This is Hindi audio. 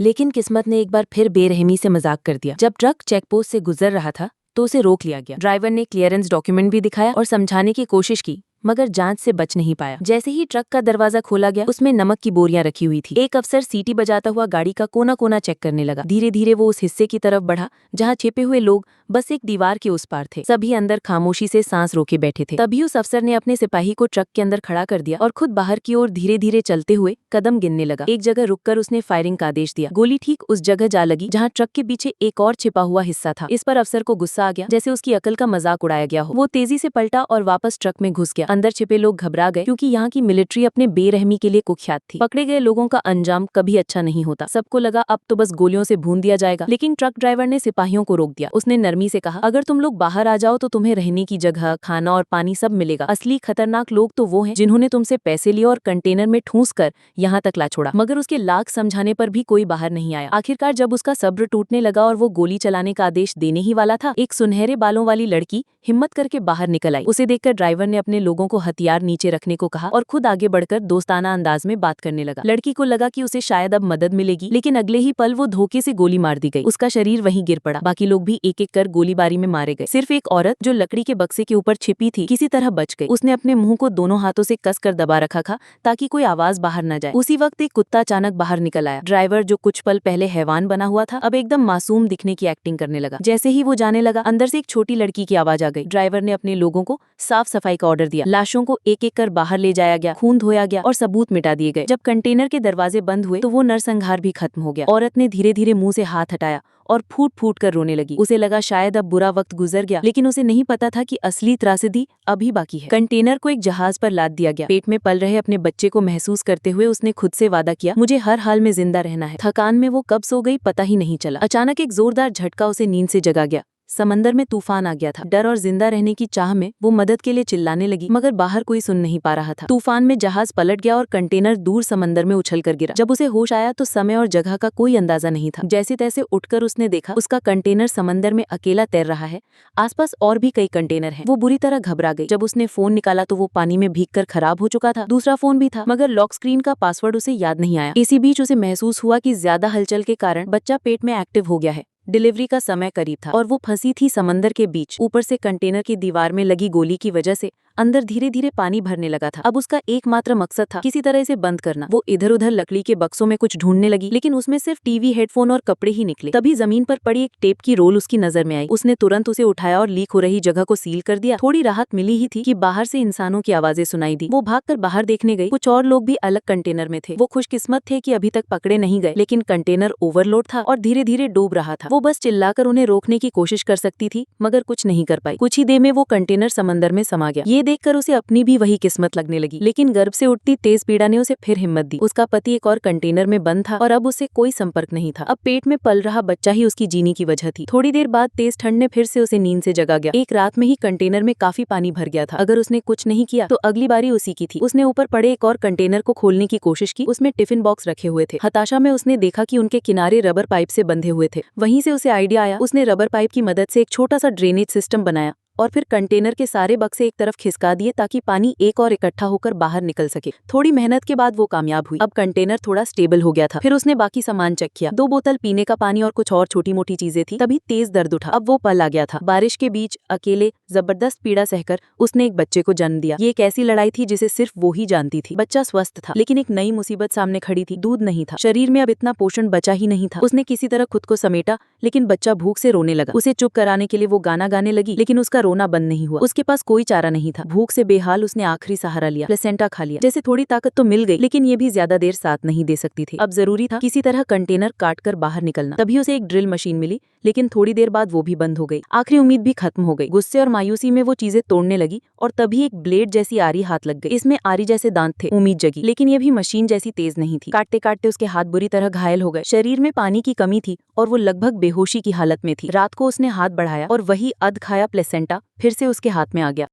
लेकिन किस्मत ने एक बार फिर बेरहमी से मजाक कर दिया। जब ट्रक चेकपोस्ट से गुजर रहा था तो उसे रोक लिया गया। ड्राइवर ने क्लियरेंस डॉक्यूमेंट भी दिखाया और समझाने की कोशिश की, मगर जांच से बच नहीं पाया। जैसे ही ट्रक का दरवाजा खोला गया, उसमें नमक की बोरियां रखी हुई थी। एक अफसर सीटी बजाता हुआ गाड़ी का कोना कोना चेक करने लगा। धीरे धीरे वो उस हिस्से की तरफ बढ़ा जहां छिपे हुए लोग बस एक दीवार के उस पार थे। सभी अंदर खामोशी से सांस रोके बैठे थे। तभी उस अफसर ने अपने सिपाही को ट्रक के अंदर खड़ा कर दिया और खुद बाहर की ओर धीरे धीरे चलते हुए कदम गिनने लगा। एक जगह रुककर उसने फायरिंग का आदेश दिया। गोली ठीक उस जगह जा लगी जहाँ ट्रक के पीछे एक और छिपा हुआ हिस्सा था। इस पर अफसर को गुस्सा आ गया, जैसे उसकी अकल का मजाक उड़ाया गया हो। वो तेजी से पलटा और वापस ट्रक में घुस गया। अंदर छिपे लोग घबरा गए, क्योंकि यहाँ की मिलिट्री अपने बेरहमी के लिए कुख्यात थी। पकड़े गए लोगों का अंजाम कभी अच्छा नहीं होता। सबको लगा अब तो बस गोलियों से भून दिया जाएगा, लेकिन ट्रक ड्राइवर ने सिपाहियों को रोक दिया। उसने नरमी से कहा, अगर तुम लोग बाहर आ जाओ तो तुम्हें रहने की जगह, खाना और पानी सब मिलेगा। असली खतरनाक लोग तो वो हैं जिन्होंने तुमसे पैसे लिए और कंटेनर में ठूंस कर यहाँ तक ला छोड़ा। मगर उसके लाख समझाने पर भी कोई बाहर नहीं आया। आखिरकार जब उसका सब्र टूटने लगा और वो गोली चलाने का आदेश देने ही वाला था, एक सुनहरे बालों वाली लड़की हिम्मत करके बाहर निकल आई। उसे देखकर ड्राइवर ने अपने लोगों को हथियार नीचे रखने को कहा और खुद आगे बढ़कर दोस्ताना अंदाज में बात करने लगा। लड़की को लगा कि उसे शायद अब मदद मिलेगी, लेकिन अगले ही पल वो धोखे से गोली मार दी गई। उसका शरीर वहीं गिर पड़ा। बाकी लोग भी एक एक कर गोलीबारी में मारे गए। सिर्फ एक औरत जो लकड़ी के बक्से के ऊपर छिपी थी किसी तरह बच गई। उसने अपने मुंह को दोनों हाथों से कसकर दबा रखा था ताकि कोई आवाज बाहर न जाए। उसी वक्त एक कुत्ता अचानक बाहर निकल आया। ड्राइवर जो कुछ पल पहले हैवान बना हुआ था, अब एकदम मासूम दिखने की एक्टिंग करने लगा। जैसे ही वो जाने लगा, अंदर से एक छोटी लड़की की आवाज आ गई। ड्राइवर ने अपने लोगों को साफ सफाई का ऑर्डर दिया। लाशों को एक एक कर बाहर ले जाया गया, खून धोया गया और सबूत मिटा दिए गए। जब कंटेनर के दरवाजे बंद हुए तो वो नरसंहार भी खत्म हो गया। औरत ने धीरे धीरे मुंह से हाथ हटाया और फूट फूट कर रोने लगी। उसे लगा शायद अब बुरा वक्त गुजर गया, लेकिन उसे नहीं पता था कि असली त्रासदी अभी बाकी है। कंटेनर को एक जहाज पर लाद दिया गया। पेट में पल रहे अपने बच्चे को महसूस करते हुए उसने खुद से वादा किया, मुझे हर हाल में जिंदा रहना है। थकान में वो कब सो गई पता ही नहीं चला। अचानक एक जोरदार झटका उसे नींद से जगा गया। समंदर में तूफान आ गया था। डर और जिंदा रहने की चाह में वो मदद के लिए चिल्लाने लगी, मगर बाहर कोई सुन नहीं पा रहा था। तूफान में जहाज पलट गया और कंटेनर दूर समंदर में उछल कर गिरा। जब उसे होश आया तो समय और जगह का कोई अंदाजा नहीं था। जैसे तैसे उठकर उसने देखा उसका कंटेनर समंदर में अकेला तैर रहा है। आसपास और भी कई कंटेनर हैं। वो बुरी तरह घबरा गई। जब उसने फोन निकाला तो वो पानी में भीगकर खराब हो चुका था। दूसरा फोन भी था, मगर लॉक स्क्रीन का पासवर्ड उसे याद नहीं आया। इसी बीच उसे महसूस हुआ कि ज्यादा हलचल के कारण बच्चा पेट में एक्टिव हो गया है। डिलीवरी का समय करीब था और वो फंसी थी समंदर के बीच। ऊपर से कंटेनर की दीवार में लगी गोली की वजह से अंदर धीरे धीरे पानी भरने लगा था। अब उसका एकमात्र मकसद था किसी तरह इसे बंद करना। वो इधर उधर लकड़ी के बक्सों में कुछ ढूंढने लगी, लेकिन उसमें सिर्फ टीवी, हेडफोन और कपड़े ही निकले। तभी जमीन पर पड़ी एक टेप की रोल उसकी नजर में आई। उसने तुरंत उसे उठाया और लीक हो रही जगह को सील कर दिया। थोड़ी राहत मिली ही थी कि बाहर से इंसानों की आवाजें सुनाई दी। वो भागकर बाहर देखने गई। कुछ और लोग भी अलग कंटेनर में थे। वो खुशकिस्मत थे कि अभी तक पकड़े नहीं गए, लेकिन कंटेनर ओवरलोड था और धीरे धीरे डूब रहा था। वो बस चिल्लाकर उन्हें रोकने की कोशिश कर सकती थी, मगर कुछ नहीं कर पाई। कुछ ही देर में वो कंटेनर समंदर में समा गया। ये देखकर उसे अपनी भी वही किस्मत लगने लगी, लेकिन गर्भ से उठती तेज पीड़ा ने उसे फिर हिम्मत दी। उसका पति एक और कंटेनर में बंद था और अब उससे कोई संपर्क नहीं था। अब पेट में पल रहा बच्चा ही उसकी जीने की वजह थी। थोड़ी देर बाद तेज ठंड ने फिर से उसे नींद से जगा गया। एक रात में ही कंटेनर में काफी पानी भर गया था। अगर उसने कुछ नहीं किया तो अगली बारी उसी की थी। उसने ऊपर पड़े एक और कंटेनर को खोलने की कोशिश की। उसमें टिफिन बॉक्स रखे हुए थे। हताशा में उसने देखा कि उनके किनारे रबर पाइप से बंधे हुए थे। वहीं से उसे आइडिया आया। उसने रबर पाइप की मदद से एक छोटा सा ड्रेनेज सिस्टम बनाया और फिर कंटेनर के सारे बक्से एक तरफ खिसका दिए ताकि पानी एक और इकट्ठा होकर बाहर निकल सके। थोड़ी मेहनत के बाद वो कामयाब हुई। अब कंटेनर थोड़ा स्टेबल हो गया था। फिर उसने बाकी सामान चेक किया। 2 बोतल पीने का पानी और कुछ और छोटी मोटी चीजें थी। तभी तेज दर्द उठा। अब वो पल आ गया था। बारिश के बीच अकेले जबरदस्त पीड़ा सहकर उसने एक बच्चे को जन्म दिया। ये एक ऐसी लड़ाई थी जिसे सिर्फ वो ही जानती थी। बच्चा स्वस्थ था, लेकिन एक नई मुसीबत सामने खड़ी थी। दूध नहीं था। शरीर में अब इतना पोषण बचा ही नहीं था। उसने किसी तरह खुद को समेटा, लेकिन बच्चा भूख से रोने लगा। उसे चुप कराने के लिए वो गाना गाने लगी, लेकिन उसका रोना बंद नहीं हुआ। उसके पास कोई चारा नहीं था। भूख से बेहाल उसने आखिरी सहारा लिया। प्लेसेंटा खा लिया। जैसे थोड़ी ताकत तो मिल गई, लेकिन ये भी ज्यादा देर साथ नहीं दे सकती थी। अब जरूरी था किसी तरह कंटेनर काटकर बाहर निकलना। तभी उसे एक ड्रिल मशीन मिली, लेकिन थोड़ी देर बाद वो भी बंद हो गई। आखिरी उम्मीद भी खत्म हो गई। गुस्से और मायूसी में वो चीजें तोड़ने लगी और तभी एक ब्लेड जैसी आरी हाथ लग गई। इसमें आरी जैसे दांत थे। उम्मीद जगी, लेकिन ये भी मशीन जैसी तेज नहीं थी। काटते काटते उसके हाथ बुरी तरह घायल हो गए। शरीर में पानी की कमी थी और वो लगभग बेहोशी की हालत में थी। रात को उसने हाथ बढ़ाया और वही अध खाया प्लेसेंटा फिर से उसके हाथ में आ गया।